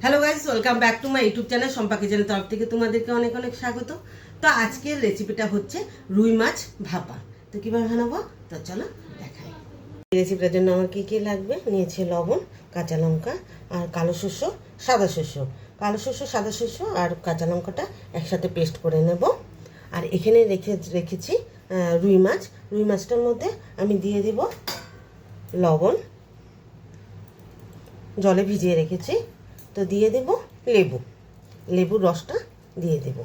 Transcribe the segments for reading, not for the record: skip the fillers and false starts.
Hello guys, welcome back to my YouTube channel Shampa কিচেনের তরফ থেকে তোমাদেরকে অনেক অনেক স্বাগত। তো আজকের রেসিপিটা হচ্ছে রুই মাছ ভাপা। তো কীভাবে বানাবো তো চলো দেখাই। এই রেসিপিটার জন্য আমার কী কী লাগবে, নিয়েছি লবণ, কাঁচা লঙ্কা আর কালো শস্য, সাদা শস্য। কালো শস্য, সাদা শস্য আর কাঁচা লঙ্কাটা একসাথে পেস্ট করে নেব। আর এখানে রেখেছি রুই মাছ। রুই মাছটার মধ্যে আমি দিয়ে দেব লবণ, জলে ভিজিয়ে রেখেছি। তো দিয়ে দেব লেবুর রসটা দিয়ে দেব।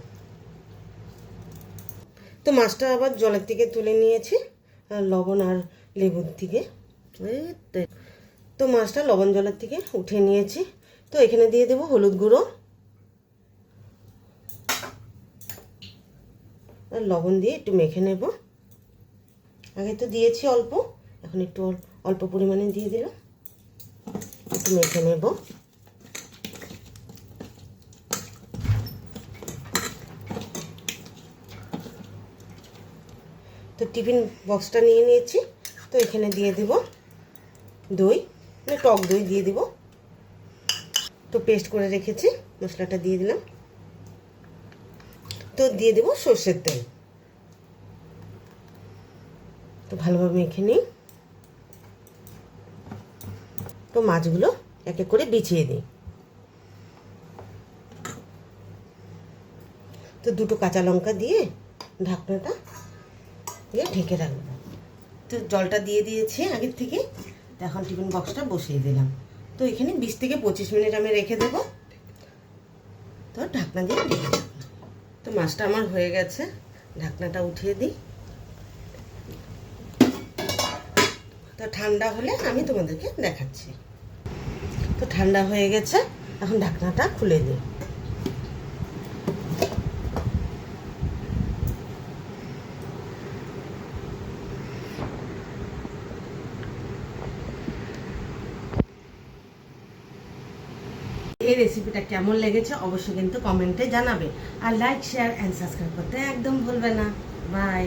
তো মাছটা আবার জলের থেকে তুলে নিয়েছি লবণ আর লেবুর থেকে। তো মাছটা লবণ জলের থেকে উঠিয়ে নিয়েছি। তো এখানে দিয়ে দেব হলুদ গুঁড়ো আর লবণ দিয়ে একটু মেখে নেব। আগে তো দিয়েছি অল্প, এখন একটু অল্প পরিমাণে দিয়ে দিলাম, একটু মেখে নেব। তো টিফিন বক্সটা নিয়ে নিয়েছি। তো এখানে দিয়ে দেব দই, মানে টক দই দিয়ে দেব। তো পেস্ট করে রেখেছি, মশলাটা দিয়ে দিলাম। তো দিয়ে দেব সর্ষের তেল। তো ভালোভাবে মেখে নিই। তো মাছগুলো এক এক করে বিছিয়ে দিই। তো দুটো কাঁচা লঙ্কা দিয়ে ঢাকনাটা দিয়ে ঢেকে রাখবো। তো জলটা দিয়ে দিয়েছি আগের থেকে। তো এখন টিফিন বক্সটা বসিয়ে দিলাম। তো এখানে 20 থেকে 25 মিনিট আমি রেখে দেবো। তো ঢাকনা দিয়ে ঢেকে দেবো। তো মাছটা আমার হয়ে গেছে, ঢাকনাটা উঠিয়ে দিই। তো ঠান্ডা হলে আমি তোমাদেরকে দেখাচ্ছি। তো ঠান্ডা হয়ে গেছে, এখন ঢাকনাটা খুলে দিই। এই রেসিপিটা কেমন লেগেছে অবশ্যই কিন্তু কমেন্টে জানাবে। আর লাইক, শেয়ার অ্যান্ড সাবস্ক্রাইব করতে একদম ভুলবে না। বাই।